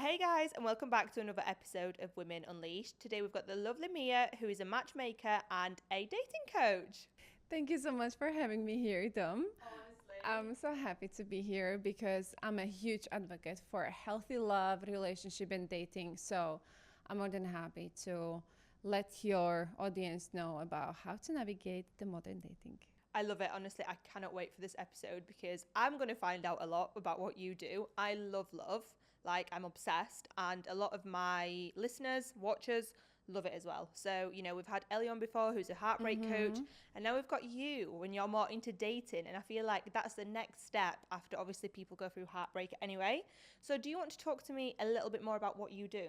Hey guys, and welcome back to another episode of Women Unleashed. Today we've got the lovely Mia, who is a matchmaker and a dating coach. Thank you so much for having me here, Dom. Honestly. I'm so happy to be here because I'm a huge advocate for a healthy love, relationship, and dating. So I'm more than happy to let your audience know about how to navigate the modern dating. I love it. Honestly, I cannot wait for this episode because I'm going to find out a lot about what you do. I love love. Like, I'm obsessed. And a lot of my listeners, watchers, love it as well. So, we've had Ellie on before, who's a heartbreak coach. And now we've got you when you're more into dating. And I feel like that's the next step after obviously people go through heartbreak anyway. So do you want to talk to me a little bit more about what you do?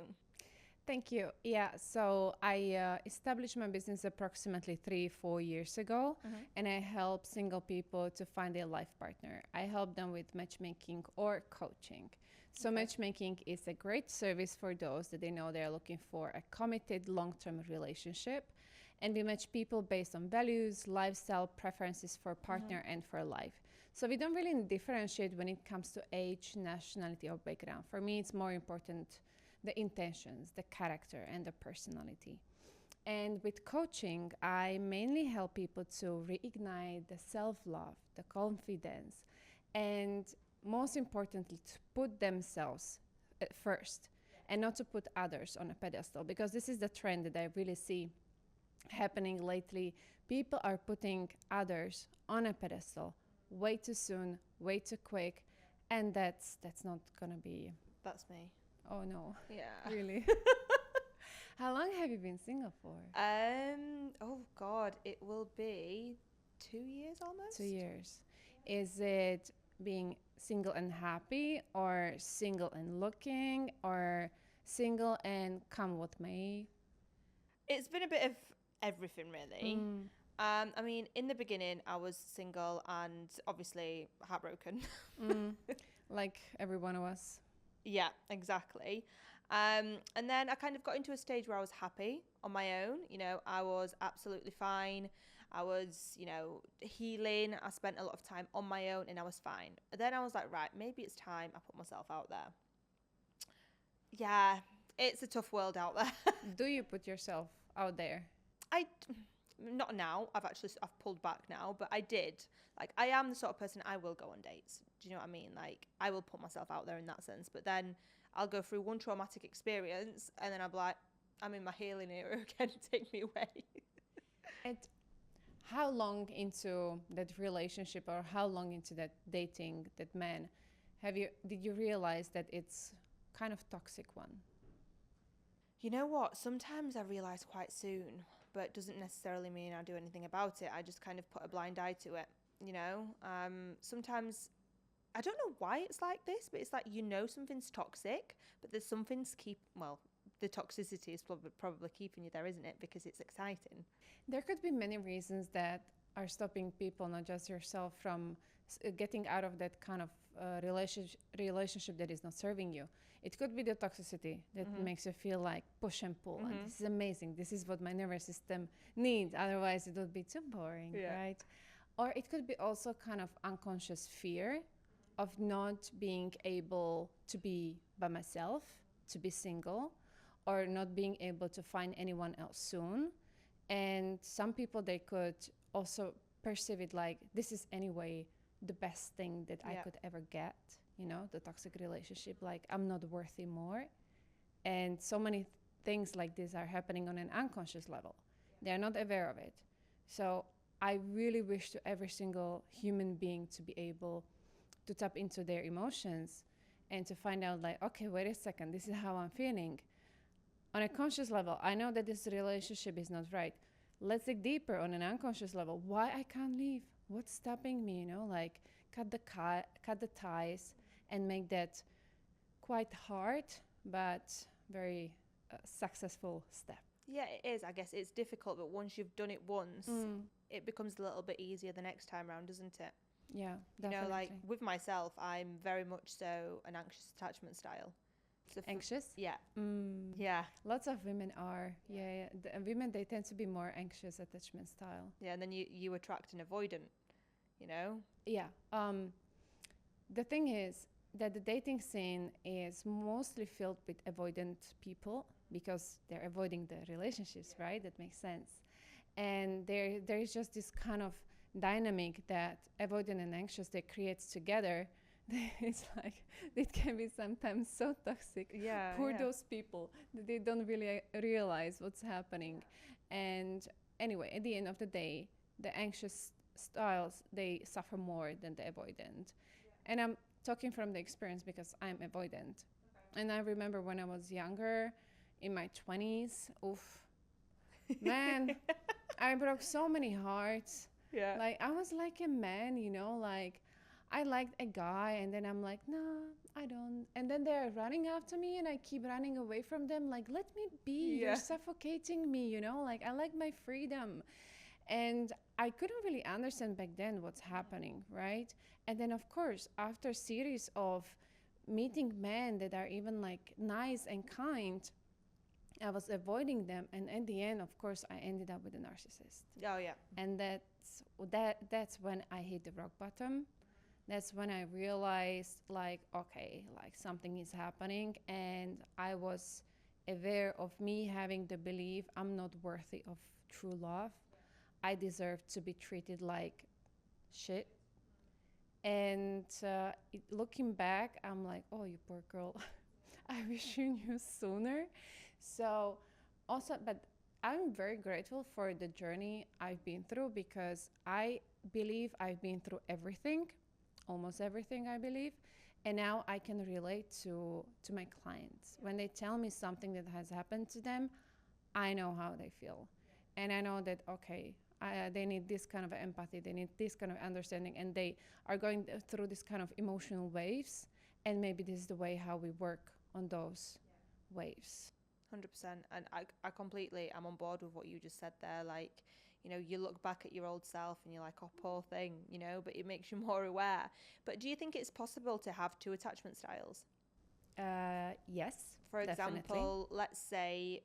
Thank you. Yeah, so I established my business approximately 3-4 years ago, and I help single people to find their life partner. I help them with matchmaking or coaching. So matchmaking is a great service for those that they know they're looking for a committed long-term relationship, and we match people based on values, lifestyle, preferences for partner and for life. So we don't really differentiate when it comes to age, nationality, or background. For me, it's more important the intentions, the character, and the personality. And with coaching, I mainly help people to reignite the self-love, the confidence, and most importantly, to put themselves at first and not to put others on a pedestal, because this is the trend that I really see happening lately. People are putting others on a pedestal way too soon, way too quick, and that's not gonna be. That's me. Oh no. Yeah. Really? How long have you been single for? Oh God, it will be 2 years almost. 2 years. Is it being single and happy, or single and looking, or single and come what may? It's been a bit of everything, really. I mean, in the beginning, I was single and obviously heartbroken. Like every one of us. Yeah, exactly. And then I kind of got into a stage where I was happy on my own. I was absolutely fine. I was, healing. I spent a lot of time on my own and I was fine. Then I was like, right, maybe it's time I put myself out there. Yeah, it's a tough world out there. Do you put yourself out there? Not now. I've pulled back now, but I did. Like, I am the sort of person, I will go on dates. Do you know what I mean? Like, I will put myself out there in that sense. But then I'll go through one traumatic experience and then I'm like, I'm in my healing era again. Take me away. And how long into that relationship, or how long into that dating, that man, did you realize that it's kind of toxic one? You know what? Sometimes I realise quite soon, but it doesn't necessarily mean I do anything about it. I just kind of put a blind eye to it, Sometimes, I don't know why it's like this, but it's like, something's toxic, but there's some things the toxicity is probably keeping you there, isn't it? Because it's exciting. There could be many reasons that are stopping people, not just yourself, from getting out of that kind of relationship that is not serving you. It could be the toxicity that makes you feel like push and pull, and this is amazing. This is what my nervous system needs. Otherwise, it would be too boring, right? Or it could be also kind of unconscious fear of not being able to be by myself, to be single, or not being able to find anyone else soon. And some people, they could also perceive it like, this is anyway the best thing that I could ever get, the toxic relationship, like I'm not worthy more. And so many things like this are happening on an unconscious level. They're not aware of it. So I really wish to every single human being to be able to tap into their emotions and to find out like, okay, wait a second, this is how I'm feeling. On a conscious level, I know that this relationship is not right. Let's dig deeper on an unconscious level. Why I can't leave? What's stopping me? Like cut the ties and make that quite hard but very successful step. Yeah, it is. I guess it's difficult, but once you've done it once, it becomes a little bit easier the next time round, doesn't it? Yeah, definitely. Like with myself, I'm very much so an anxious attachment style. So anxious? Yeah. Yeah. Lots of women are. Yeah. The women, they tend to be more anxious attachment style. Yeah, and then you attract an avoidant, Yeah. The thing is, that the dating scene is mostly filled with avoidant people because they're avoiding the relationships, right? That makes sense. And there's just this kind of dynamic that avoidant and anxious they create together. It's like it can be sometimes so toxic. Yeah, Poor yeah. those people that they don't really realize what's happening. And anyway, at the end of the day, the anxious styles they suffer more than the avoidant. And I'm talking from the experience because I'm avoidant. And I remember when I was younger, in my 20s, oof, man, I broke so many hearts. Yeah. Like, I was like a man, you know, like, I liked a guy, and then I'm like, no, I don't. And then they're running after me, and I keep running away from them, like, let me be. Yeah. You're suffocating me, you know, like, I like my freedom. And I couldn't really understand back then what's happening, right? And then, of course, after a series of meeting men that are even like nice and kind, I was avoiding them, and at the end, of course, I ended up with a narcissist. Oh, yeah. And that's when I hit the rock bottom. That's when I realized, like, okay, like something is happening, and I was aware of me having the belief I'm not worthy of true love. I deserve to be treated like shit. And looking back, I'm like, oh, you poor girl. I wish you knew sooner. So, also, but I'm very grateful for the journey I've been through because I believe I've been through everything, almost everything, I believe. And now I can relate to my clients. When they tell me something that has happened to them, I know how they feel. And I know that, okay, they need this kind of empathy, they need this kind of understanding, and they are going through this kind of emotional waves. And maybe this is the way how we work on those waves. 100%. And I completely am on board with what you just said there. Like, you know, you look back at your old self and you're like, oh, poor thing, you know, but it makes you more aware. But do you think it's possible to have two attachment styles? Yes, For definitely. example, let's say,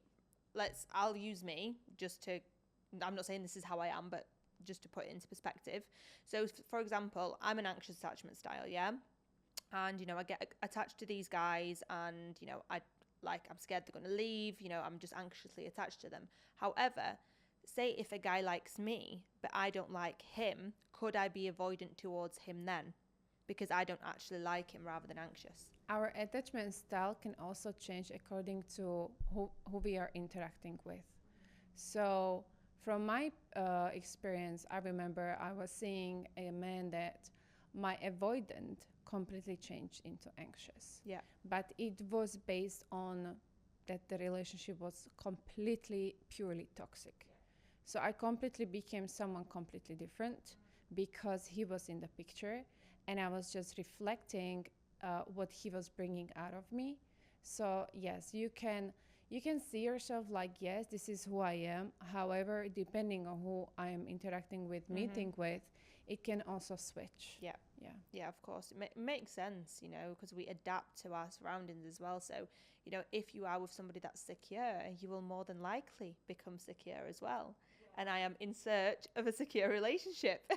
I'll use me just to, I'm not saying this is how I am, but just to put it into perspective. So, for example, I'm an anxious attachment style, yeah? And, you know, I get attached to these guys and, you know, I'm scared they're going to leave, you know, I'm just anxiously attached to them. However, say if a guy likes me, but I don't like him, could I be avoidant towards him then? Because I don't actually like him rather than anxious. Our attachment style can also change according to who we are interacting with. So, from my experience, I remember I was seeing a man that my avoidant completely changed into anxious. Yeah. But it was based on that the relationship was completely, purely toxic. So I completely became someone completely different because he was in the picture, and I was just reflecting what he was bringing out of me. So yes, you can see yourself like, yes, this is who I am. However, depending on who I am interacting with, meeting with, it can also switch. Yeah. Yeah. Yeah, of course. It makes sense, you know, because we adapt to our surroundings as well. So, you know, if you are with somebody that's secure, you will more than likely become secure as well. And I am in search of a secure relationship.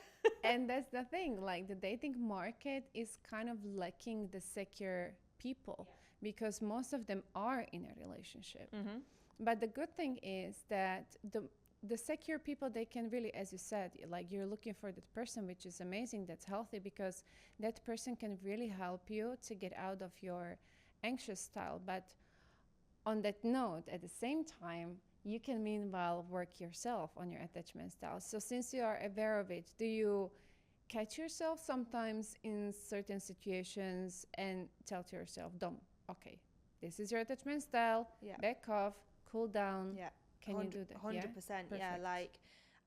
And that's the thing, like the dating market is kind of lacking the secure people because most of them are in a relationship. But the good thing is that the secure people, they can really, as you said, like you're looking for that person, which is amazing, that's healthy, because that person can really help you to get out of your anxious style. But on that note, at the same time, you can meanwhile work yourself on your attachment style. So since you are aware of it, do you catch yourself sometimes in certain situations and tell to yourself, Dom, okay, this is your attachment style, Yeah. back off, cool down. Yeah. Can you do that? 100%. Yeah? Yeah. Perfect. Like,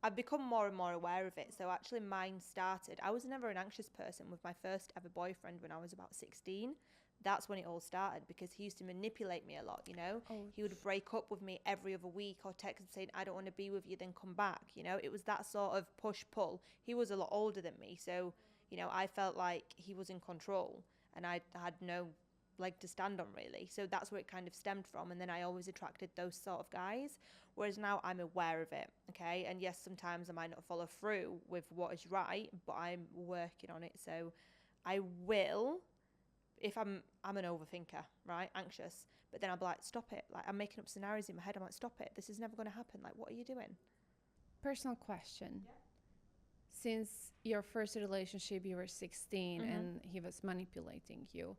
I've become more and more aware of it. So actually mine started, I was never an anxious person with my first ever boyfriend when I was about 16. That's when it all started because he used to manipulate me a lot, you know. Oh. He would break up with me every other week or text saying, I don't want to be with you, then come back, you know. It was that sort of push-pull. He was a lot older than me, so, you know, I felt like he was in control and I had no leg to stand on, really. So that's where it kind of stemmed from, and then I always attracted those sort of guys, whereas now I'm aware of it, okay. And yes, sometimes I might not follow through with what is right, but I'm working on it. So I will if I'm an overthinker, right? Anxious. But then I'll be like, stop it. Like, I'm making up scenarios in my head. I'm like, stop it. This is never going to happen. Like, what are you doing? Personal question. Yeah. Since your first relationship, you were 16 and he was manipulating you.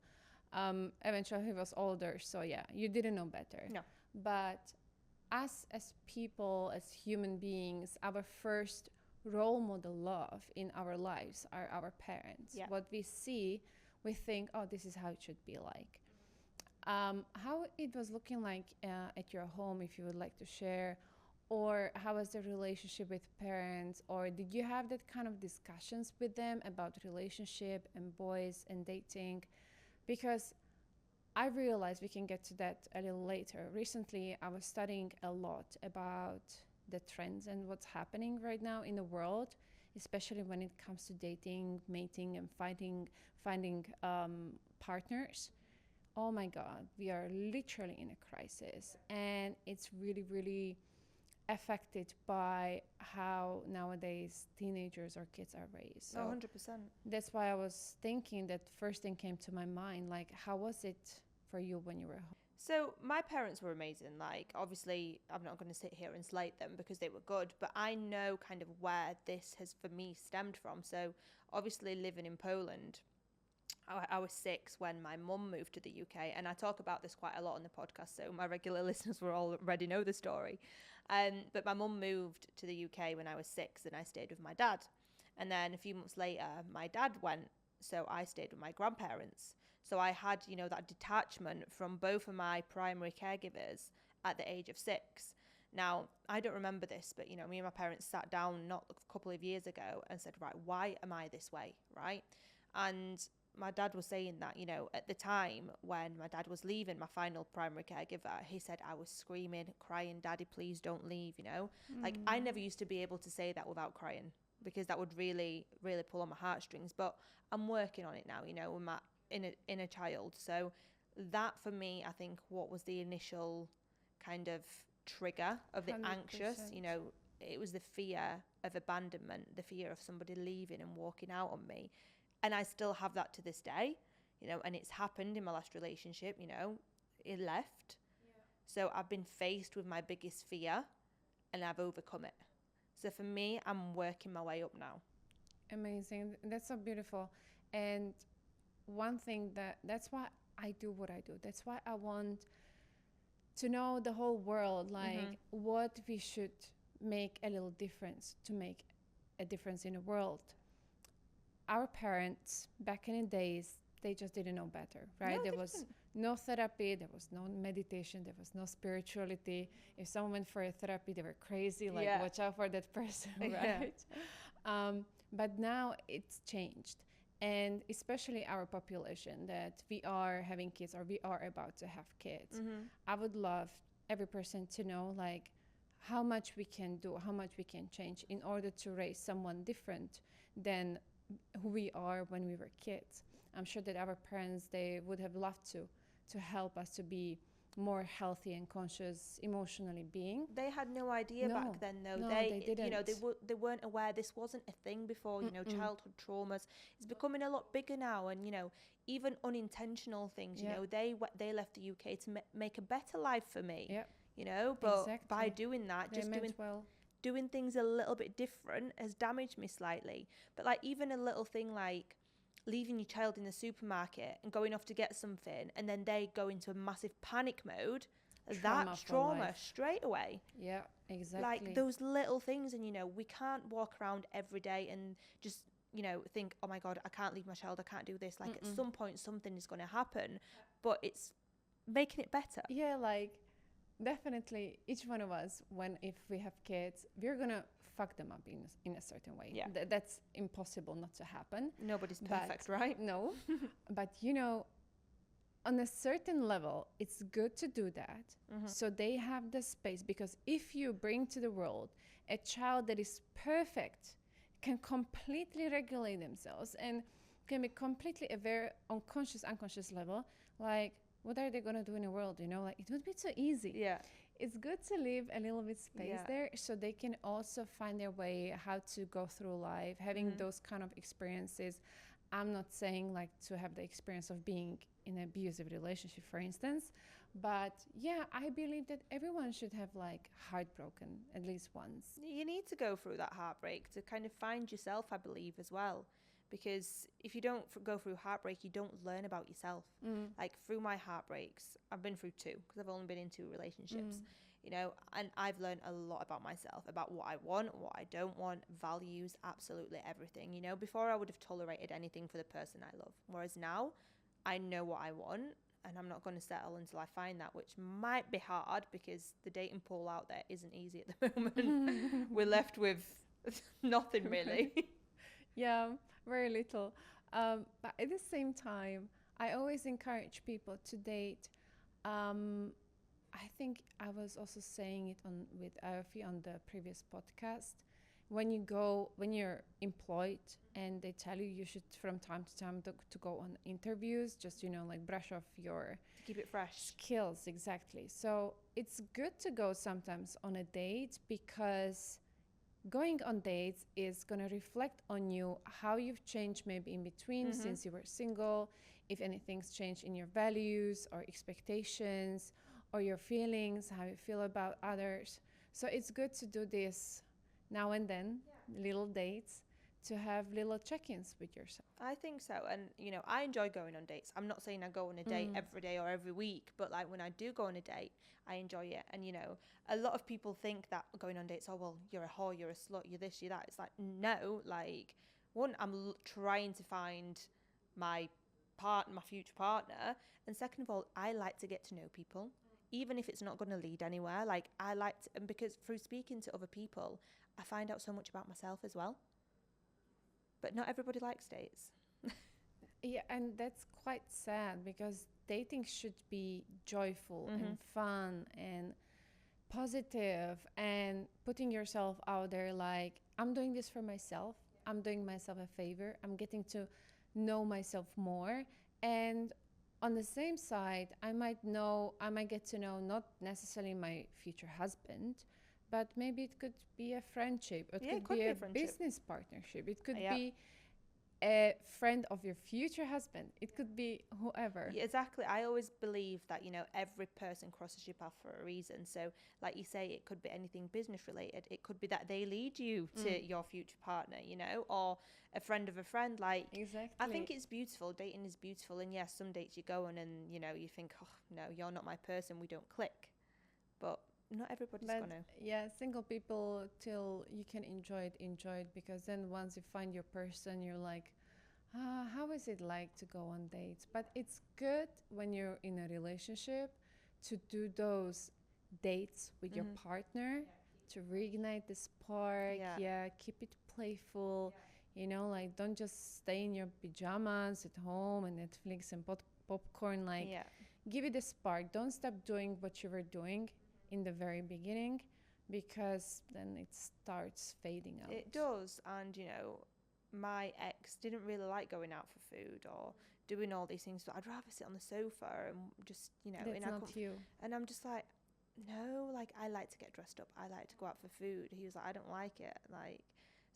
Eventually, he was older. So, yeah, you didn't know better. No. But us as people, as human beings, our first role model love in our lives are our parents. Yeah. What we see, we think, oh, this is how it should be like. How it was looking like at your home, if you would like to share, or how was the relationship with parents, or did you have that kind of discussions with them about relationship and boys and dating? Because I realized we can get to that a little later. Recently, I was studying a lot about the trends and what's happening right now in the world, especially when it comes to dating, mating, and finding partners. Oh my God, we are literally in a crisis, and it's really, really affected by how nowadays teenagers or kids are raised. So 100%. that's why I was thinking that first thing came to my mind, like, how was it for you when you were home? So my parents were amazing. Like, obviously, I'm not going to sit here and slate them because they were good, but I know kind of where this has, for me, stemmed from. So obviously living in Poland, I was 6 when my mum moved to the UK, and I talk about this quite a lot on the podcast, so my regular listeners will already know the story. But my mum moved to the UK when I was 6, and I stayed with my dad. And then a few months later, my dad went, so I stayed with my grandparents. So I had, that detachment from both of my primary caregivers at the age of 6. Now, I don't remember this, but, me and my parents sat down not a couple of years ago and said, right, why am I this way, right? And my dad was saying that, at the time when my dad was leaving, my final primary caregiver, he said, I was screaming, crying, Daddy, please don't leave, Like, I never used to be able to say that without crying, because that would really, really pull on my heartstrings. But I'm working on it now, with my inner child. So that, for me, I think what was the initial kind of trigger of the 100%. Anxious, it was the fear of abandonment, the fear of somebody leaving and walking out on me. And I still have that to this day, and it's happened in my last relationship, it left. Yeah. So I've been faced with my biggest fear and I've overcome it. So for me, I'm working my way up now. Amazing. That's so beautiful. And one thing that's why I do what I do. That's why I want to know the whole world, like what we should make a little difference to make a difference in the world. Our parents back in the days, they just didn't know better, right? No, there was no therapy, there was no meditation, there was no spirituality. If someone went for a therapy, they were crazy, like watch out for that person, right? But now it's changed. And especially our population, that we are having kids or we are about to have kids. I would love every person to know, like, how much we can do, how much we can change in order to raise someone different than who we are when we were kids. I'm sure that our parents, they would have loved to help us to be more healthy and conscious emotionally being. They had no idea back then, though. No, they didn't. They weren't aware this wasn't a thing before. Childhood traumas is becoming a lot bigger now, and even unintentional things. They left the UK to make a better life for me. But exactly. By doing that, just doing things a little bit different has damaged me slightly. But like, even a little thing like leaving your child in the supermarket and going off to get something, and then they go into a massive panic mode, that's trauma straight away. Yeah, exactly. Like those little things, and we can't walk around every day and just think, oh my God, I can't leave my child, I can't do this. Like, at some point something is going to happen, but it's making it better. Yeah, like definitely each one of us, if we have kids, we're gonna fuck them up in a certain way. Yeah. That's impossible not to happen. Nobody's perfect, right? No. But on a certain level, it's good to do that. So they have the space, because if you bring to the world a child that is perfect, can completely regulate themselves and can be completely aware on unconscious level, like, what are they going to do in the world? Like, it would be too easy. Yeah. It's good to leave a little bit space there, so they can also find their way how to go through life, having those kind of experiences. I'm not saying like to have the experience of being in an abusive relationship, for instance. But yeah, I believe that everyone should have like heartbroken at least once. You need to go through that heartbreak to kind of find yourself, I believe, as well. Because if you don't go through heartbreak, you don't learn about yourself. Like through my heartbreaks, I've been through 2 because I've only been in 2 relationships, you know, and I've learned a lot about myself, about what I want, what I don't want, values, absolutely everything. You know, before I would have tolerated anything for the person I love. Whereas now I know what I want and I'm not going to settle until I find that, which might be hard because the dating pool out there isn't easy at the moment. We're left with nothing really. Yeah, very little. But at the same time, I always encourage people to date. I think I was also saying it on with Aofi on the previous podcast. When you're employed and they tell you you should from time to time to go on interviews, just like brush off your To keep it fresh. skills, exactly. So it's good to go sometimes on a date because going on dates is going to reflect on you how you've changed maybe in between since you were single, if anything's changed in your values or expectations or your feelings, how you feel about others. So it's good to do this now and then, little dates, to have little check-ins with yourself. I think so. And, I enjoy going on dates. I'm not saying I go on a date every day or every week, but like when I do go on a date, I enjoy it. And, a lot of people think that going on dates, oh, well, you're a whore, you're a slut, you're this, you're that. It's like, no, like, one, I'm trying to find my future partner. And second of all, I like to get to know people, even if it's not going to lead anywhere. Like, and because through speaking to other people, I find out so much about myself as well. But not everybody likes dates. Yeah, and that's quite sad because dating should be joyful and fun and positive and putting yourself out there like, I'm doing this for myself. I'm doing myself a favor. I'm getting to know myself more. And on the same side, I might get to know not necessarily my future husband, but maybe it could be a friendship. It could be a business partnership. It could be a friend of your future husband. It could be whoever. Yeah, exactly. I always believe that, every person crosses your path for a reason. So like you say, it could be anything business related. It could be that they lead you to your future partner, or a friend of a friend. Like, exactly. I think it's beautiful. Dating is beautiful. And yes, some dates you go on and, you think, oh, no, you're not my person. We don't click. But not everybody's gonna. Yeah, single people, till you can enjoy it, because then once you find your person, you're like, how is it like to go on dates? But it's good when you're in a relationship to do those dates with your partner to reignite the spark. Keep it playful. Like, don't just stay in your pajamas at home and Netflix and popcorn. Like, give it a spark. Don't stop doing what you were doing in the very beginning, because then it starts fading out. It does. And my ex didn't really like going out for food or doing all these things, but I'd rather sit on the sofa and just That's not you. And I'm just like, no, like, I like to get dressed up, I like to go out for food. He was like, I don't like it. Like,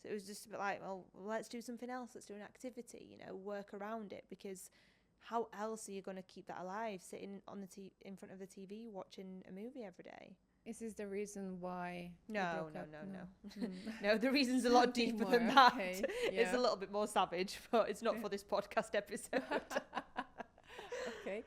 so it was just a bit like, well, let's do something else, let's do an activity, work around it, because how else are you going to keep that alive, sitting on in front of the TV watching a movie every day? Is this the reason why? No. No, the reason's a lot deeper than that. Okay. Yeah. It's a little bit more savage, but it's not for this podcast episode. Okay.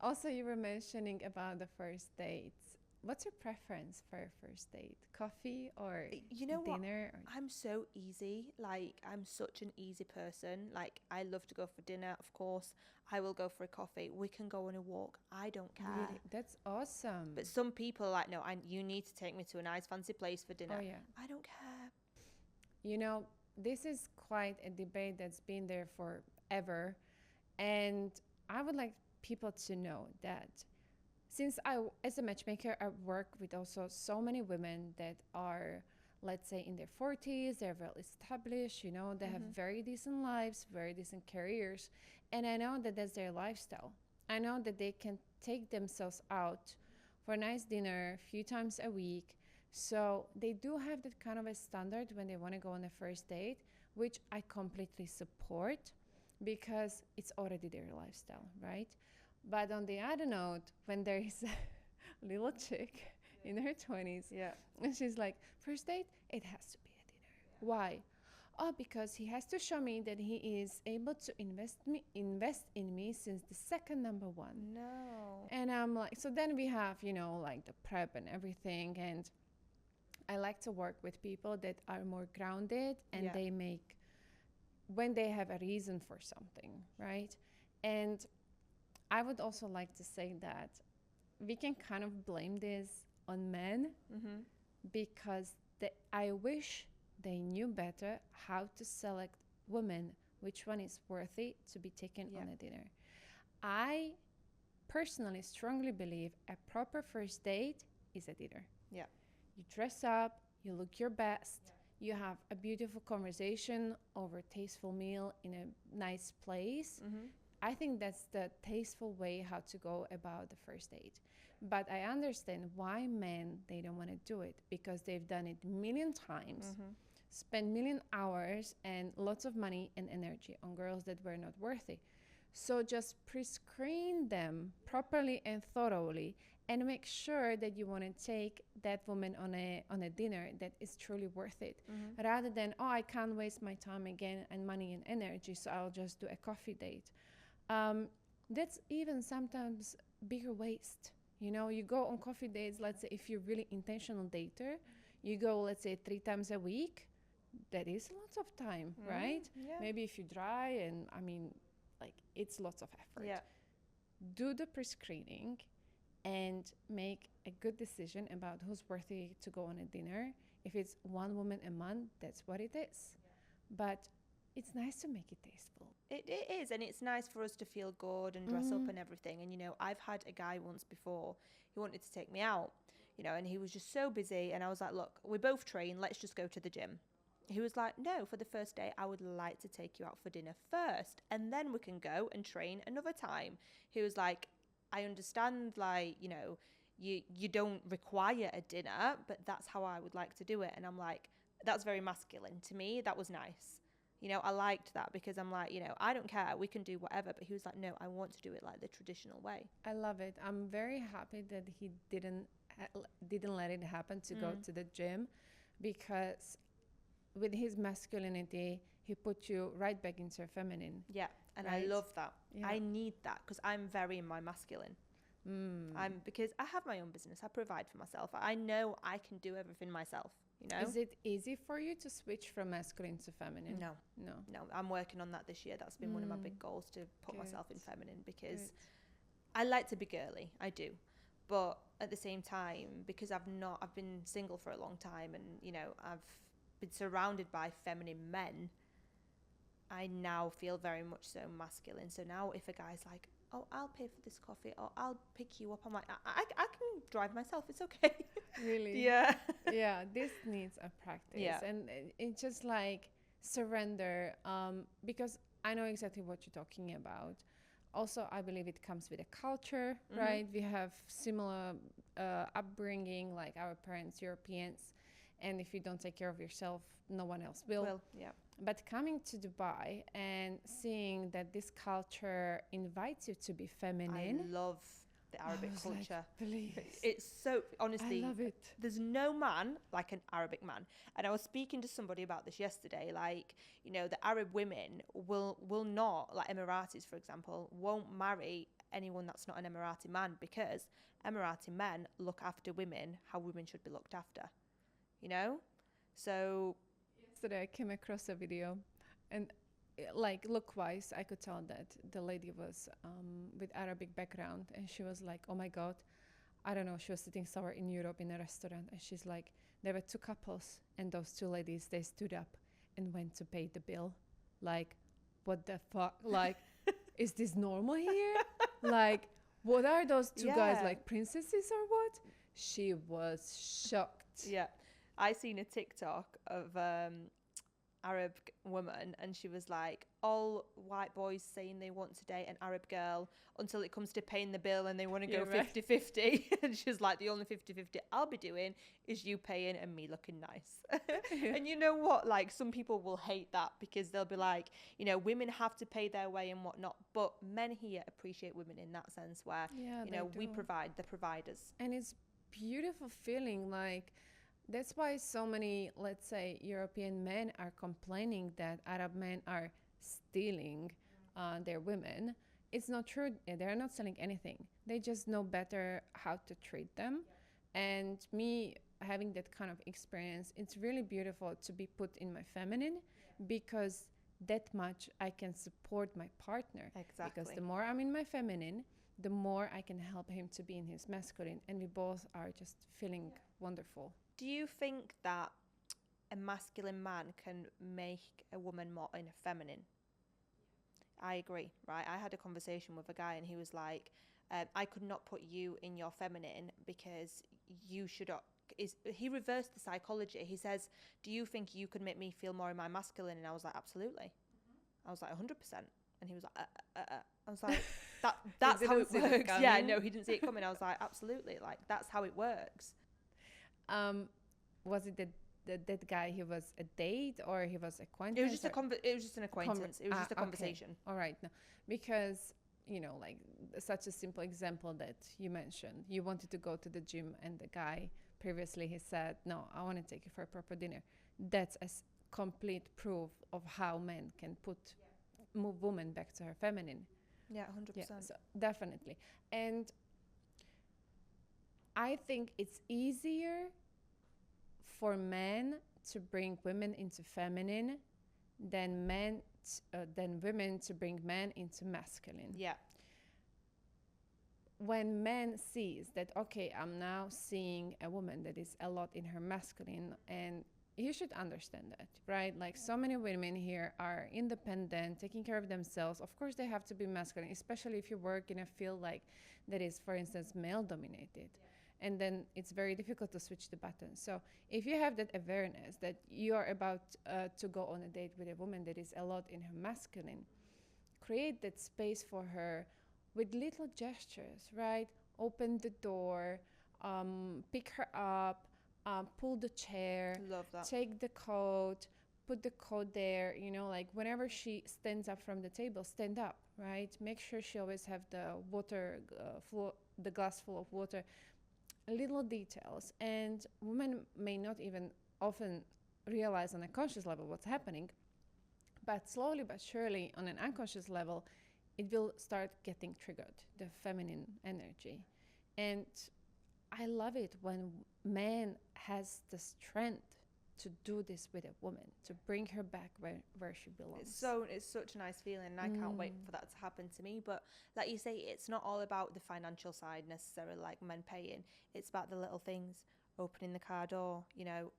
Also, you were mentioning about the first dates. What's your preference for a first date? Coffee or dinner? I'm so easy. Like, I'm such an easy person. Like, I love to go for dinner, of course. I will go for a coffee. We can go on a walk. I don't care. Really? That's awesome. But some people are like, no, you need to take me to a nice fancy place for dinner. Oh, yeah. I don't care. This is quite a debate that's been there forever. And I would like people to know that since as a matchmaker, I work with also so many women that are, let's say, in their 40s, they're well established, they have very decent lives, very decent careers. And I know that that's their lifestyle. I know that they can take themselves out for a nice dinner a few times a week. So they do have that kind of a standard when they want to go on a first date, which I completely support. because it's already their lifestyle, right? But on the other note, when there is a little chick in her 20s, Yeah. and she's like, first date, it has to be a dinner. Why? Oh, because he has to show me that he is able to invest in me since the second number one. No. And I'm like, so then we have, like the prep and everything. And I like to work with people that are more grounded and Yeah. they make, when they have a reason for something, right? And I would also like to say that we can kind of blame this on men Mm-hmm. because I wish they knew better how to select women, which one is worthy to be taken Yeah. on a dinner. I personally strongly believe a proper first date is a dinner. Yeah. You dress up, you look your best, you have a beautiful conversation over a tasteful meal in a nice place. Mm-hmm. I think that's the tasteful way how to go about the first date. But I understand why men they don't want to do it because they've done it a million times, Mm-hmm. spent million hours and lots of money and energy on girls that were not worthy. So just pre-screen them properly and thoroughly and make sure that you want to take that woman on a dinner that is truly worth it, Mm-hmm. rather than, oh, I can't waste my time again and money and energy, so I'll just do a coffee date. That's even sometimes bigger waste. You go on coffee dates, let's say if you're really intentional dater, you go, let's say 3 times a week. That is lots of time, right? Yeah. Maybe if you dry and like it's lots of effort. Yeah. Do the pre-screening and make a good decision about who's worthy to go on a dinner. If it's one woman a month, that's what it is. But it's nice to make it tasteful. It is, and it's nice for us to feel good and dress up and everything. And I've had a guy once before, he wanted to take me out, and he was just so busy. And I was like, look, we both train, let's just go to the gym. He was like, no, for the first day, I would like to take you out for dinner first, and then we can go and train another time. He was like, I understand, like, you don't require a dinner, but that's how I would like to do it. And I'm like, that's very masculine to me. That was nice. I liked that because I'm like, I don't care. We can do whatever. But he was like, no, I want to do it like the traditional way. I love it. I'm very happy that he didn't let it happen to go to the gym, because with his masculinity, he put you right back into your feminine. Yeah, and right? I love that. Yeah. I need that because I'm very in my masculine. Because I have my own business. I provide for myself. I know I can do everything myself. Is it easy for you to switch from masculine to feminine? No. I'm working on that this year. That's been one of my big goals, to put Good. myself in feminine, because I like to be girly. I do. But at the same time, because I've been single for a long time, and I've been surrounded by feminine men, I now feel very much so masculine. So now if a guy's like, oh, I'll pay for this coffee, or I'll pick you up, I'm like, I can drive myself, it's okay. Really? Yeah. Yeah, this needs a practice. Yeah. And it's just like surrender, because I know exactly what you're talking about. Also, I believe it comes with a culture, right? We have similar upbringing, like our parents, Europeans. And if you don't take care of yourself, no one else will. Well, yeah. But coming to Dubai and seeing that this culture invites you to be feminine. I love the Arabic culture. Like, please. It's so, honestly, I love it. there's no man like an Arabic man. And I was speaking to somebody about this yesterday. Like, the Arab women will not, like Emiratis, for example, won't marry anyone that's not an Emirati man, because Emirati men look after women how women should be looked after. So Yesterday I came across a video, and like look-wise, I could tell that the lady was with Arabic background, and she was like, oh my God, I don't know, she was sitting somewhere in Europe in a restaurant, and she's like, there were two couples, and those two ladies, they stood up and went to pay the bill. Like, what the fuck? Like, is this normal here? Like, what are those two guys, like princesses or what? She was shocked. yeah, I seen a TikTok of Arab woman, and she was like, all white boys saying they want to date an Arab girl until it comes to paying the bill and they want to go 50-50. And she's like, the only 50-50 I'll be doing is you paying and me looking nice. And you know what? Like, some people will hate that because they'll be like, you know, women have to pay their way and whatnot. But men here appreciate women in that sense where, you know, we provide, the providers. And it's beautiful feeling. Like, that's why so many, let's say, European men are complaining that Arab men are stealing their women. It's not true. They're not stealing anything. They just know better how to treat them. And me having that kind of experience, it's really beautiful to be put in my feminine because that much I can support my partner. Exactly. Because the more I'm in my feminine, the more I can help him to be in his masculine. And we both are just feeling wonderful. Do you think that a masculine man can make a woman more in a feminine? I agree, right? I had a conversation with a guy and he was like, I could not put you in your feminine because you should... He reversed the psychology. He says, do you think you could make me feel more in my masculine? And I was like, absolutely. I was like, 100%. And he was like, I was like, that's how it works. Yeah, no, he didn't see it coming. I was like, absolutely. Like, that's how it works. Was it that guy, he was a date or he was acquaintance? It was just it was just an acquaintance. It was just a conversation. Okay. All right. No, because, you know, like such a simple example that you mentioned. You wanted to go to the gym and the guy previously he said, no, I want to take you for a proper dinner. That's a complete proof of how men can move women back to her feminine. Yeah, 100%. Yeah, so definitely. And I think it's easier for men to bring women into feminine than women to bring men into masculine. Yeah. When men sees that, okay, I'm now seeing a woman that is a lot in her masculine, and you should understand that, right? Like, so many women here are independent, taking care of themselves. Of course, they have to be masculine, especially if you work in a field like that is, for instance, male dominated. And then it's very difficult to switch the button. So if you have that awareness that you are about to go on a date with a woman that is a lot in her masculine, create that space for her with little gestures, right? Open the door, pick her up, pull the chair, Love that. Take the coat, put the coat there, you know, like whenever she stands up from the table, stand up, right? Make sure she always have the water, the glass full of water. Little details, and women may not even often realize on a conscious level what's happening, but slowly but surely on an unconscious level it will start getting triggered, the feminine energy. And I love it when man has the strength to do this with a woman, to bring her back where she belongs. It's such a nice feeling, and I can't wait for that to happen to me. But like you say, it's not all about the financial side necessarily, like men paying. It's about the little things: opening the car door, you know,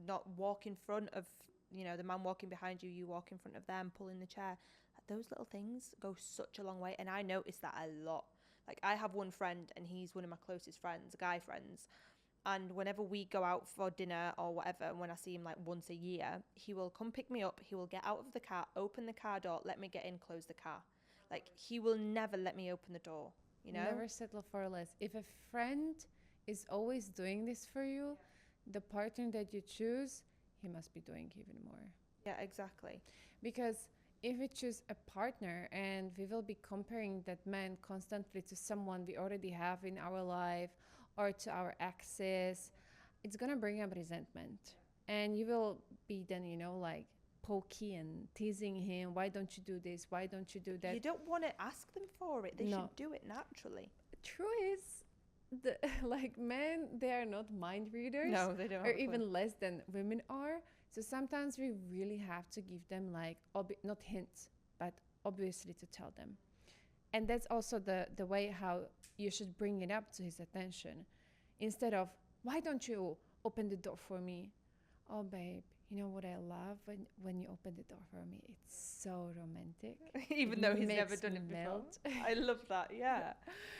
not walk in front of, you know, the man walking behind you, you walk in front of them, pulling the chair. Like, those little things go such a long way, and I notice that a lot. Like, I have one friend, and he's one of my closest friends, guy friends. And whenever we go out for dinner or whatever, and when I see him like once a year, he will come pick me up. He will get out of the car, open the car door, let me get in, close the car. Like, he will never let me open the door, you know? Never settle for less. If a friend is always doing this for you, the partner that you choose, he must be doing even more. Yeah, exactly. Because if we choose a partner and we will be comparing that man constantly to someone we already have in our life, or to our exes, it's gonna bring up resentment. And you will be then, you know, like pokey and teasing him. Why don't you do this? Why don't you do that? You don't want to ask them for it. They should do it naturally. True is, like, men, they are not mind readers. No, they don't. Or even less than women are. So sometimes we really have to give them like, not hints, but obviously to tell them. And that's also the way how you should bring it up to his attention. Instead of, why don't you open the door for me? Oh, babe, you know what I love when you open the door for me? It's so romantic. Even though he's never done it before. I love that, yeah.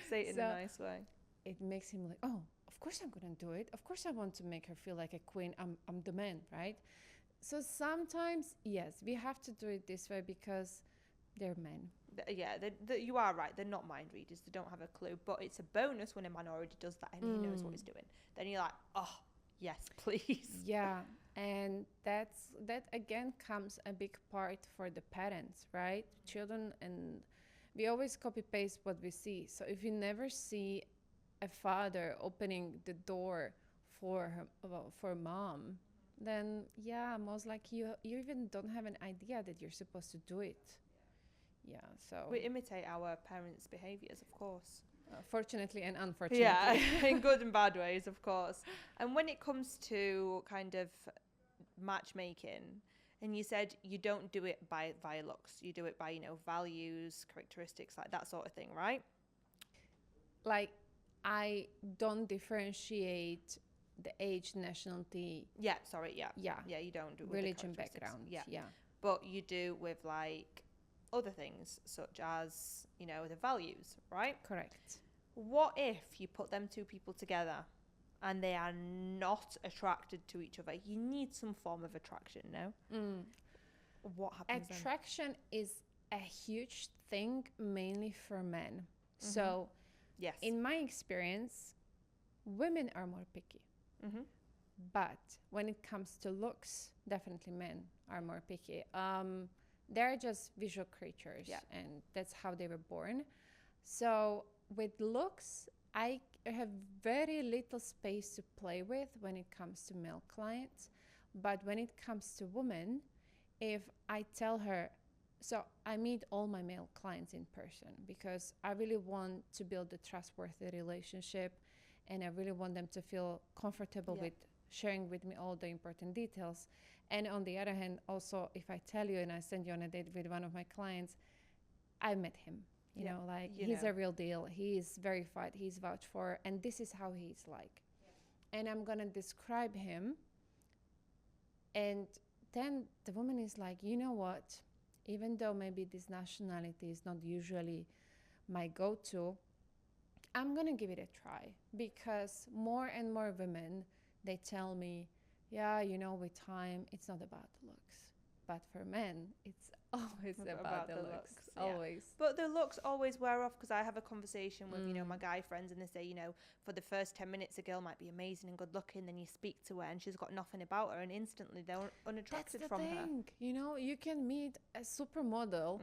Say it in a nice way. It makes him like, oh, of course I'm going to do it. Of course I want to make her feel like a queen. I'm the man, right? So sometimes, yes, we have to do it this way because they're men. Yeah, you are right. They're not mind readers. They don't have a clue. But it's a bonus when a man already does that and he knows what he's doing. Then you're like, oh, yes, please. Yeah, and that again comes a big part for the parents, right? Children, and we always copy paste what we see. So if you never see a father opening the door for for mom, then yeah, most likely you even don't have an idea that you're supposed to do it. Yeah, so We imitate our parents' behaviours, of course. fortunately and unfortunately. Yeah, in good and bad ways, of course. And when it comes to kind of matchmaking, and you said you don't do it via looks, you do it by, values, characteristics, like that sort of thing, right? Like, I don't differentiate the age, nationality. Yeah, sorry, yeah. Yeah. Yeah, you don't do it with the Religion, characteristics. background. Yeah. Yeah. But you do with like other things such as, the values, right? Correct. What if you put them two people together and they are not attracted to each other? You need some form of attraction, no? What happens then? Attraction is a huge thing, mainly for men. So, Yes. in my experience, women are more picky. But when it comes to looks, definitely men are more picky. They're just visual creatures, and that's how they were born. So with looks, I have very little space to play with when it comes to male clients. But when it comes to women, if I tell her, so I meet all my male clients in person because I really want to build a trustworthy relationship, and I really want them to feel comfortable with sharing with me all the important details. And on the other hand, also, if I tell you and I send you on a date with one of my clients, I met him. You know, like he's a real deal. He is verified. He's vouched for, and this is how he's like. And I'm gonna describe him. And then the woman is like, you know what? Even though maybe this nationality is not usually my go-to, I'm gonna give it a try, because more and more women, they tell me, yeah, with time, it's not about the looks. But for men, it's always about the looks. Always. But the looks always wear off, because I have a conversation with, my guy friends, and they say, for the first 10 minutes, a girl might be amazing and good looking, then you speak to her and she's got nothing about her, and instantly they're unattracted from her. That's the thing. You can meet a supermodel,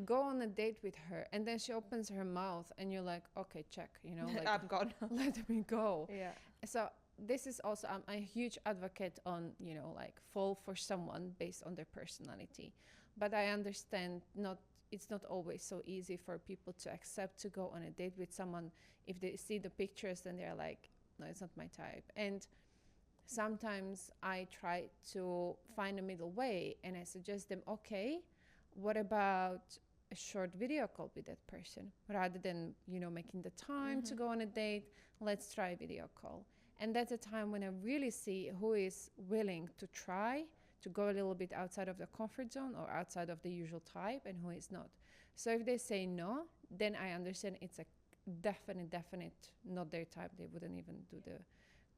go on a date with her, and then she opens her mouth and you're like, okay, check, like, I'm gone. Let me go. Yeah. So this is also, I'm a huge advocate on, like, fall for someone based on their personality. But I understand it's not always so easy for people to accept to go on a date with someone. If they see the pictures, then they're like, no, it's not my type. And sometimes I try to find a middle way, and I suggest them, okay, what about a short video call with that person? Rather than, making the time to go on a date, let's try a video call. And that's a time when I really see who is willing to try to go a little bit outside of the comfort zone or outside of the usual type, and who is not. So if they say no, then I understand it's a definite not their type. They wouldn't even do the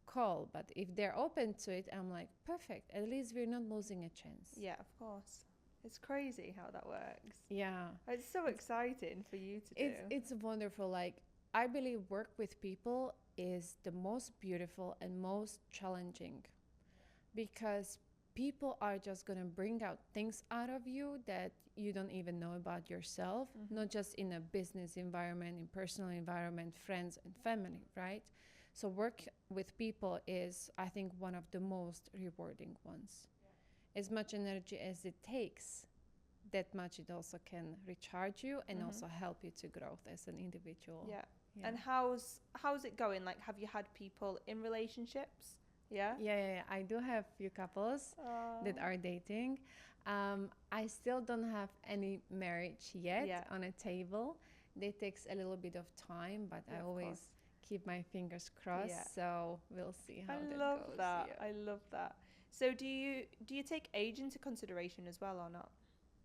call. But if they're open to it, I'm like, perfect. At least we're not losing a chance. Yeah, of course. It's crazy how that works. Yeah. It's so exciting for you to do. It's wonderful. Like, I believe work with people is the most beautiful and most challenging, because people are just going to bring out things out of you that you don't even know about yourself, not just in a business environment, in personal environment, friends and family, right? So work with people is, I think, one of the most rewarding ones. As much energy as it takes, that much it also can recharge you and also help you to grow as an individual. Yeah. And how's it going? Like, have you had people in relationships? Yeah? Yeah. I do have few couples that are dating. I still don't have any marriage yet on a table. It takes a little bit of time, but I always keep my fingers crossed. So we'll see how that goes. I love that. I love that. So do you take age into consideration as well, or not?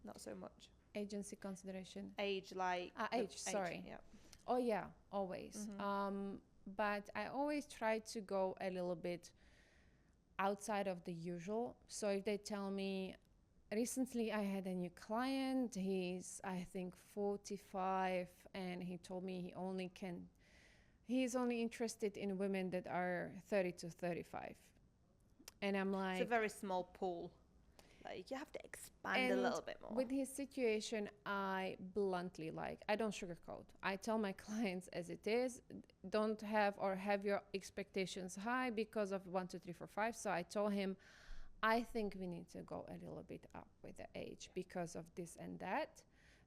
Not so much. Agency consideration. Age, like age. Sorry. Yeah. Oh yeah, always. But I always try to go a little bit outside of the usual. So if they tell me, recently I had a new client, he's I think 45, and he told me he's only interested in women that are 30 to 35. And I'm like, It's a very small pool. Like, you have to expand a and little bit more. with his situation, I bluntly, like, I don't sugarcoat. I tell my clients as it is. Don't have your expectations high because of 1, 2, 3, 4, 5. So I told him, I think we need to go a little bit up with the age because of this and that.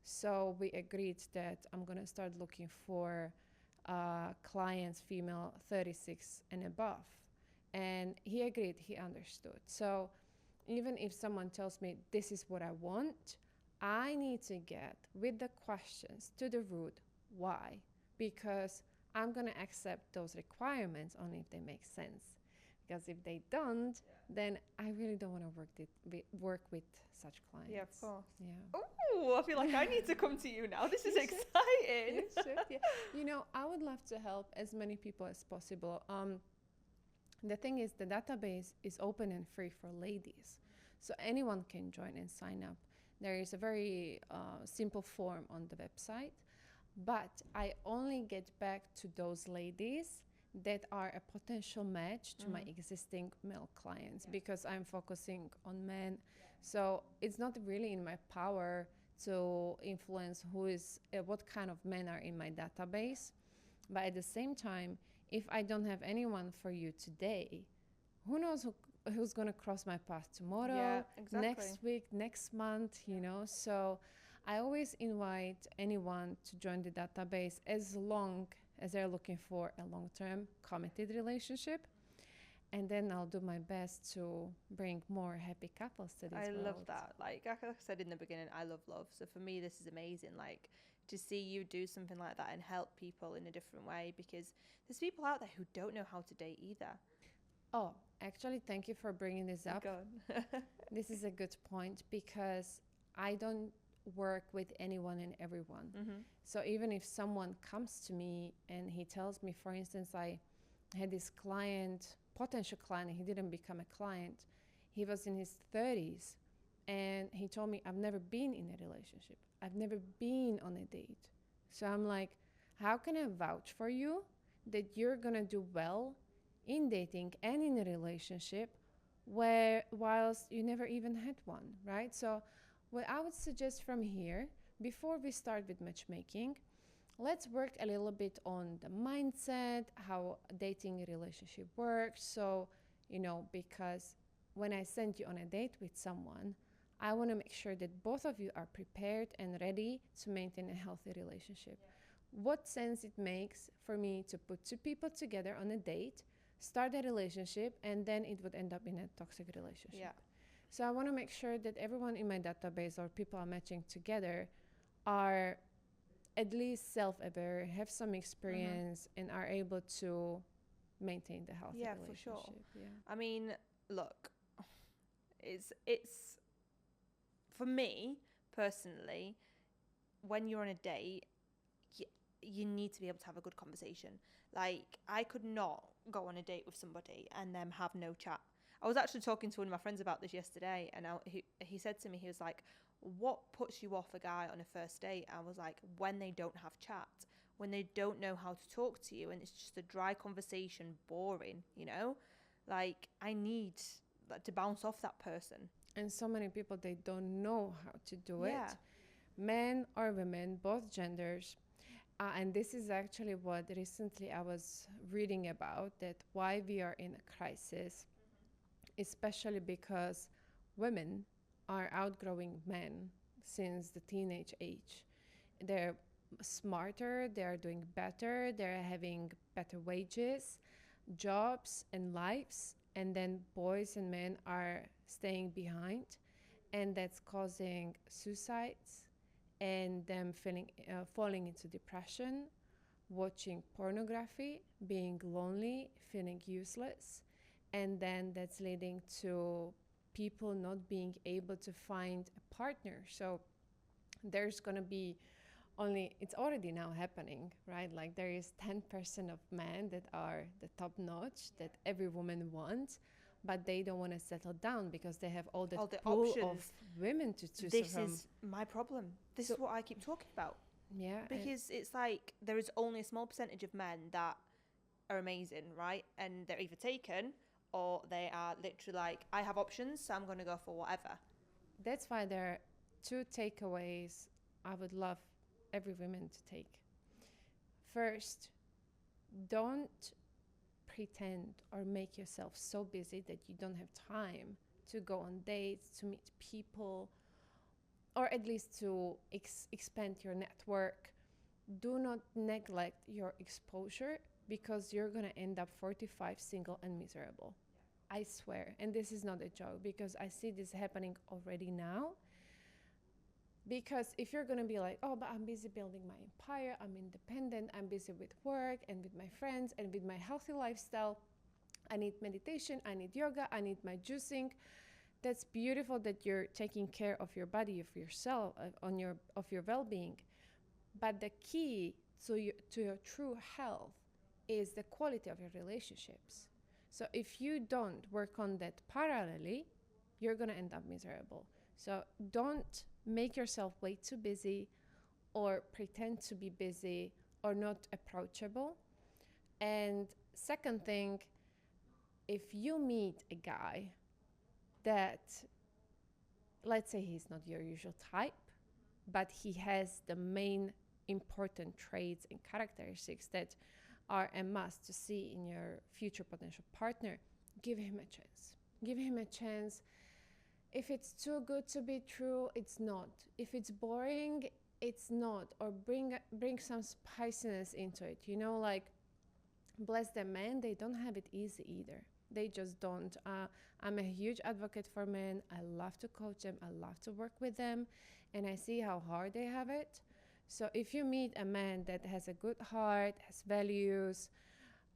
So we agreed that I'm gonna start looking for clients, female 36 and above. And he agreed, he understood. So even if someone tells me this is what I want, I need to get with the questions to the root why. Because I'm going to accept those requirements only if they make sense. Because if they don't, then I really don't want to work with such clients. Yeah, of course. Yeah. Oh, I feel like I need to come to you now. This is exciting. You should, yeah. You know, I would love to help as many people as possible. The thing is, the database is open and free for ladies. So anyone can join and sign up. There is a very simple form on the website, but I only get back to those ladies that are a potential match to my existing male clients because I'm focusing on men. So it's not really in my power to influence what kind of men are in my database. But at the same time, if I don't have anyone for you today, who knows who's going to cross my path tomorrow, next week, next month, you know? So I always invite anyone to join the database as long as they're looking for a long-term committed relationship. And then I'll do my best to bring more happy couples to this world. I love that. Like I said in the beginning, I love love. So for me, this is amazing. Like to see you do something like that and help people in a different way, because there's people out there who don't know how to date either. Oh, actually, thank you for bringing this up. Go on. This is a good point because I don't work with anyone and everyone. So even if someone comes to me and he tells me, for instance, I had this potential client, he didn't become a client. He was in his 30s and he told me, I've never been in a relationship. I've never been on a date. So I'm like, how can I vouch for you that you're gonna do well in dating and in a relationship whilst you never even had one, right? So what I would suggest from here, before we start with matchmaking, let's work a little bit on the mindset, how dating a relationship works. So, you know, because when I send you on a date with someone, I want to make sure that both of you are prepared and ready to maintain a healthy relationship. What sense it makes for me to put two people together on a date, start a relationship, and then it would end up in a toxic relationship. Yeah. So I want to make sure that everyone in my database or people I'm matching together are at least self-aware, have some experience, and are able to maintain the healthy relationship. For sure. Yeah. I mean, look, it's for me personally, when you're on a date, you need to be able to have a good conversation. Like, I could not go on a date with somebody and then have no chat. I was actually talking to one of my friends about this yesterday, and he said to me, he was like, what puts you off a guy on a first date? I was like, when they don't have chat, when they don't know how to talk to you, and it's just a dry conversation, boring, you know? Like, I need to bounce off that person. And so many people, they don't know how to do it. Men or women, both genders. And this is actually what recently I was reading about, that why we are in a crisis, especially because women are outgrowing men since the teenage age. They're smarter, they're doing better, they're having better wages, jobs and lives, and then boys and men are staying behind, and that's causing suicides and them falling into depression, watching pornography, being lonely, feeling useless, and then that's leading to people not being able to find a partner. So there's going to be it's already now happening, right? Like there is 10% of men that are the top notch that every woman wants, but they don't want to settle down because they have all All that the pool options. of women to choose This from. is my problem. This So- is what I keep talking about. Yeah, Because it's like there is only a small percentage of men that are amazing, right? And they're either taken or they are literally like, I have options, so I'm going to go for whatever. that's why there are two takeaways I would love every woman to take. First, don't pretend or make yourself so busy that you don't have time to go on dates, to meet people, or at least to expand your network. Do not neglect your exposure because you're going to end up 45 single and miserable. I swear. And this is not a joke because I see this happening already now. Because if you're going to be like, oh, but I'm busy building my empire, I'm independent, I'm busy with work and with my friends and with my healthy lifestyle, I need meditation, I need yoga, I need my juicing. That's beautiful that you're taking care of your body, of yourself, of your well-being. But the key to your true health is the quality of your relationships. So if you don't work on that parallelly, you're going to end up miserable. So don't make yourself way too busy or pretend to be busy or not approachable. And second thing, if you meet a guy that, let's say he's not your usual type, but he has the main important traits and characteristics that are a must to see in your future potential partner, give him a chance. Give him a chance. If it's too good to be true, it's not. If it's boring, it's not. Or bring some spiciness into it. You know, like, bless them, men, they don't have it easy either. They just don't. I'm a huge advocate for men. I love to coach them. I love to work with them. And I see how hard they have it. So if you meet a man that has a good heart, has values,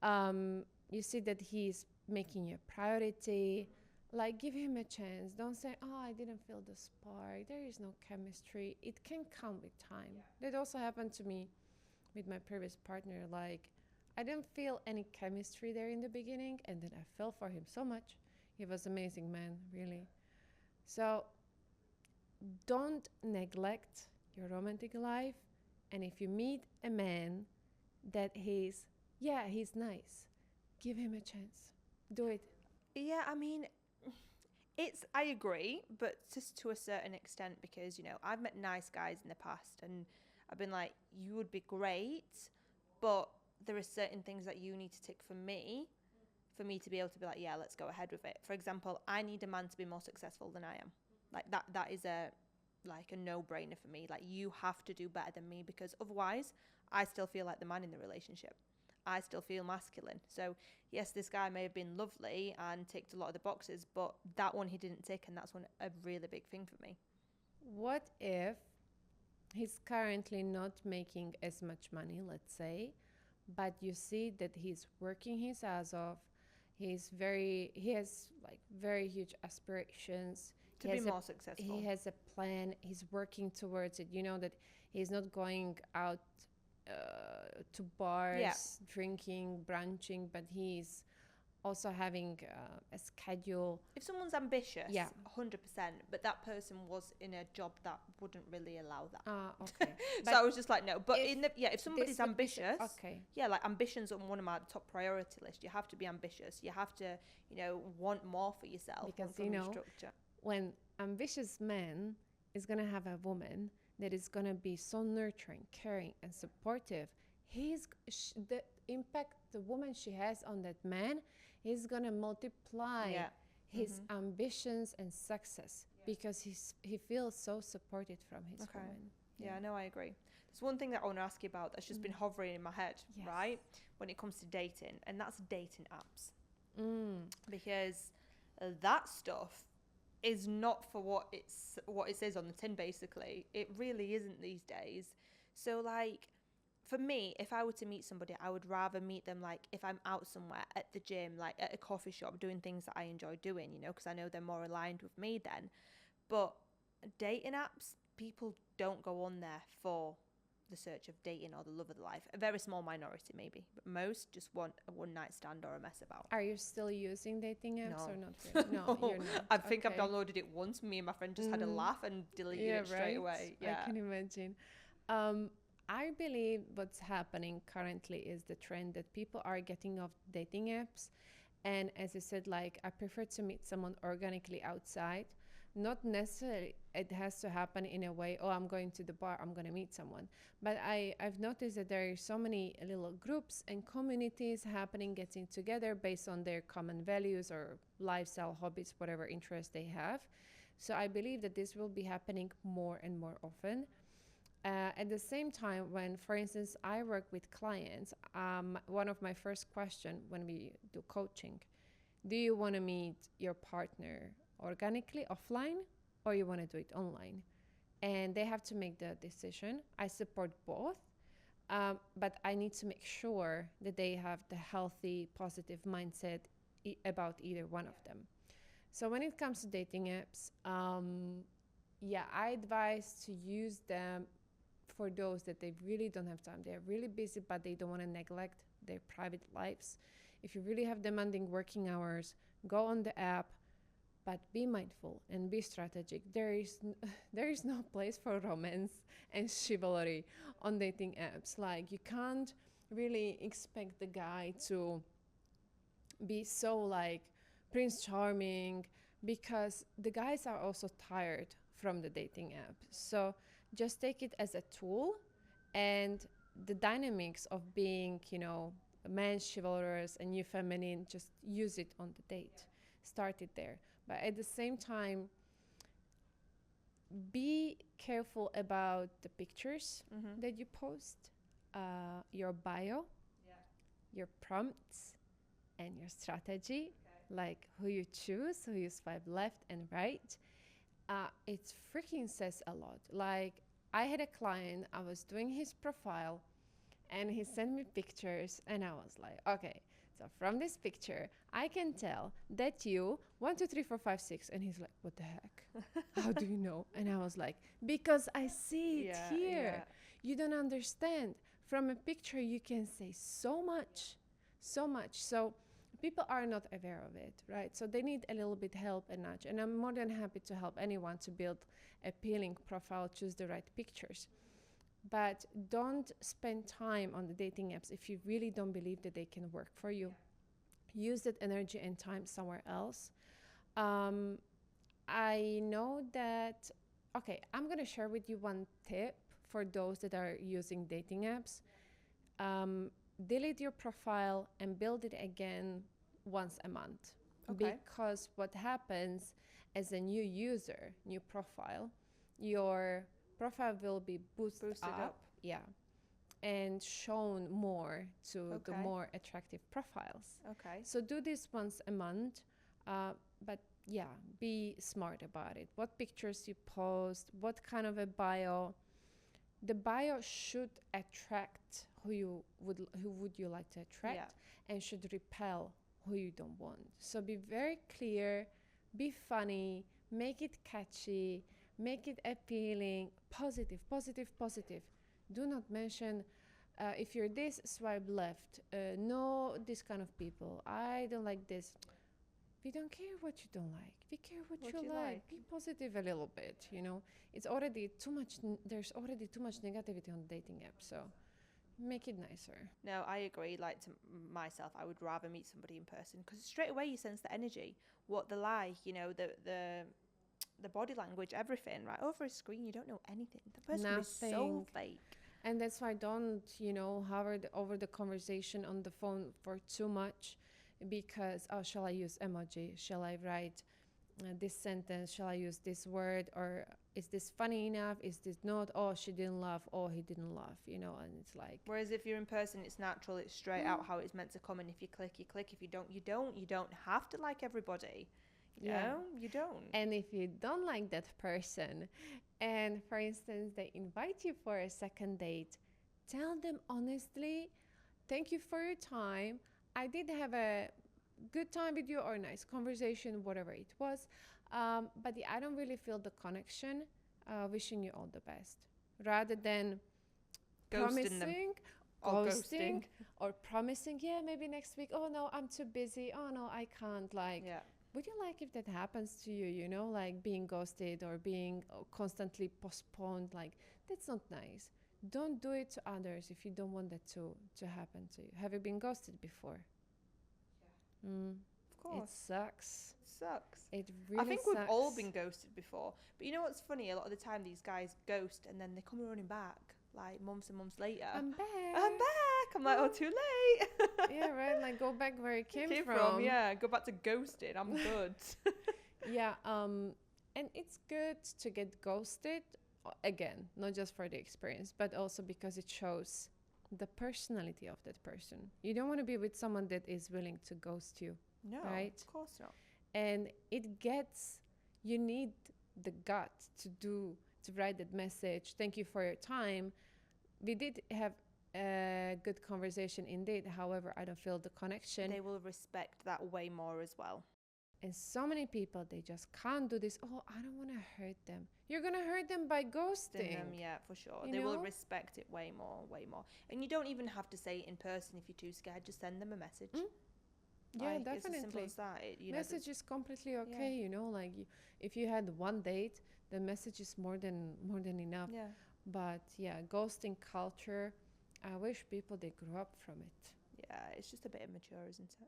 you see that he's making you a priority, like, give him a chance. Don't say, oh, I didn't feel the spark. There is no chemistry. It can come with time. Yeah. That also happened to me with my previous partner. Like, I didn't feel any chemistry there in the beginning, and then I fell for him so much. He was an amazing man, really. So don't neglect your romantic life. And if you meet a man that he's nice, give him a chance. Do it. Yeah, I mean, I agree, but just to a certain extent, because, you know, I've met nice guys in the past and I've been like, you would be great, but there are certain things that you need to tick for me to be able to be like, yeah, let's go ahead with it. For example, I need a man to be more successful than I am. Like, that is a no-brainer for me. Like, you have to do better than me, because otherwise I still feel like the man in the relationship. I still feel masculine. So yes, this guy may have been lovely and ticked a lot of the boxes, but that one he didn't tick, and that's a really big thing for me. What if he's currently not making as much money, let's say, but you see that he's working his ass off, he has like very huge aspirations to be more successful. He has a plan, he's working towards it. You know that he's not going out to bars, drinking, brunching, but he's also having a schedule. If someone's ambitious, yeah, 100%, but that person was in a job that wouldn't really allow that. Okay. So I was just like, no. But if somebody's ambitious, okay. Yeah, like, ambition's on one of my top priority list. You have to be ambitious. You have to, want more for yourself. Because, structure. When ambitious man is going to have a woman that is going to be so nurturing, caring, and supportive, the impact the woman she has on that man is going to multiply his ambitions and success, because he feels so supported from his woman. Yeah, no, I agree. There's one thing that I want to ask you about that's just been hovering in my head, right? When it comes to dating, and that's dating apps. Because that stuff is not for what it says on the tin, basically. It really isn't these days. So, like, for me, if I were to meet somebody, I would rather meet them, like, if I'm out somewhere, at the gym, like at a coffee shop, doing things that I enjoy doing, because I know they're more aligned with me then. But dating apps, people don't go on there for the search of dating or the love of their life. A very small minority maybe, but most just want a one night stand or a mess about. Are you still using dating apps No. or not? Really? No, you're not. I think I've Okay. downloaded it once. Me and my friend just had a laugh and deleted Yeah, it straight right. away. Yeah. I can imagine. I believe what's happening currently is the trend that people are getting off dating apps. And as I said, like, I prefer to meet someone organically outside. Not necessarily it has to happen in a way, oh, I'm going to the bar, I'm going to meet someone. But I've noticed that there are so many little groups and communities happening, getting together based on their common values or lifestyle, hobbies, whatever interests they have. So I believe that this will be happening more and more often. At the same time, when, for instance, I work with clients, one of my first questions when we do coaching, do you want to meet your partner organically offline or you want to do it online? And they have to make the decision. I support both, but I need to make sure that they have the healthy, positive mindset about either one of them. So when it comes to dating apps, yeah, I advise to use them for those that they really don't have time. They're really busy, but they don't want to neglect their private lives. If you really have demanding working hours, go on the app, but be mindful and be strategic. There is no place for romance and chivalry on dating apps. Like, you can't really expect the guy to be so like Prince Charming, because the guys are also tired from the dating app. So just take it as a tool, and the dynamics of being, man chivalrous and you feminine, just use it on the date. Start it there. But at the same time, be careful about the pictures that you post, your bio, your prompts, and your strategy, like who you choose, who you swipe left and right. It freaking says a lot. Like, I had a client, I was doing his profile, and he sent me pictures, and I was like, okay, so from this picture, I can tell that you 1, 2, 3, 4, 5, 6. And he's like, what the heck? How do you know? And I was like, because I see it here. Yeah. You don't understand. From a picture, you can say so much, so much. So people are not aware of it, right? So they need a little bit help and nudge. And I'm more than happy to help anyone to build appealing profile, choose the right pictures. But don't spend time on the dating apps if you really don't believe that they can work for you. Yeah. Use that energy and time somewhere else. I know that, okay, I'm going to share with you one tip for those that are using dating apps. Delete your profile and build it again once a month. Okay. Because what happens as a new user, new profile, your profile will be boosted up. Yeah, and shown more to the more attractive profiles. Okay. So do this once a month, but yeah, be smart about it. What pictures you post, what kind of a bio. The bio should attract who would you like to attract, and should repel who you don't want. So be very clear, be funny, make it catchy, make it appealing, positive. Do not mention, if you're this, swipe left. No, this kind of people. I don't like this. We don't care what you don't like. We care what you like. Be positive a little bit, It's already too much. There's already too much negativity on the dating app, so make it nicer. No, I agree. Like, to myself, I would rather meet somebody in person, because straight away you sense the energy, what they're like, the body language, everything. Right over a screen, you don't know anything. The person is so fake. And that's why don't, hover over the conversation on the phone for too much, because, shall I use emoji? Shall I write this sentence? Shall I use this word? Or is this funny enough? Is this not? Oh, she didn't laugh. Oh, he didn't laugh, and it's like. Whereas if you're in person, it's natural. It's straight out how it's meant to come. And if you click, you click. If you don't, you don't. You don't have to like everybody. No, you don't. And if you don't like that person, and for instance, they invite you for a second date, tell them honestly, thank you for your time. I did have a good time with you, or a nice conversation, whatever it was. But I don't really feel the connection. Wishing you all the best. Rather than ghosting them or ghosting. or promising, yeah, maybe next week. Oh no, I'm too busy. Oh no, I can't. Like, Yeah. would you like if that happens to you? You know, like being ghosted or being constantly postponed. Like, that's not nice. Don't do it to others if you don't want that to happen to you. Have you been ghosted before? Mm, Of course. it sucks. Sucks. It really I think sucks. we've all been ghosted before. But you know what's funny? A lot of the time these guys ghost and then they come running back like months and months later. I'm back. I'm back. I'm like, oh, too late. Yeah, right. Like, go back where it came from. Yeah, go back to ghosting. I'm good. Yeah. And it's good to get ghosted again, not just for the experience, but also because it shows the personality of that person. You don't want to be with someone that is willing to ghost you. No, right? Of course not. And you need the gut to write that message. Thank you for your time. We did have a good conversation indeed. However, I don't feel the connection. They will respect that way more as well. And so many people, they just can't do this. Oh, I don't want to hurt them. You're going to hurt them by ghosting. Them, yeah, for sure. You They will know? respect it way more, way more. And you don't even have to say it in person if you're too scared. Just send them a message. Yeah, Like, it's as simple definitely. as that. Message is completely okay, you know, like if you had one date, the message is more than enough. Yeah. But yeah, ghosting culture, I wish people they grew up from it. Yeah, it's just a bit immature, isn't it?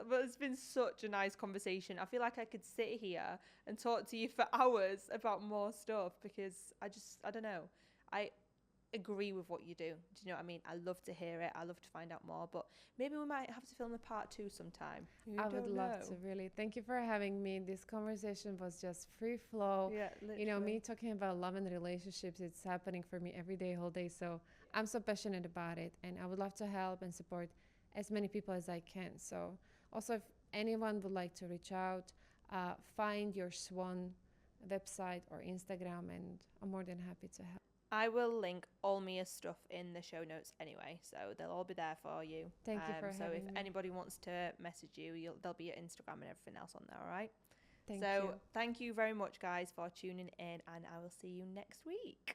But it's been such a nice conversation. I feel like I could sit here and talk to you for hours about more stuff because I don't know. I agree with what you do. Do you know what I mean? I love to hear it. I love to find out more. But maybe we might have to film a part 2 sometime. I would love to, really. Thank you for having me. This conversation was just free flow. Yeah, literally. You know, me talking about love and relationships, it's happening for me every day, whole day. So I'm so passionate about it. And I would love to help and support as many people as I can. So also, if anyone would like to reach out, Find Your Swan website or Instagram, and I'm more than happy to help. I will link all Mia's stuff in the show notes anyway, so they'll all be there for you. Thank you for having me. So if anybody wants to message you, there'll be your Instagram and everything else on there, all right? Thank you. Thank you very much, guys, for tuning in, and I will see you next week.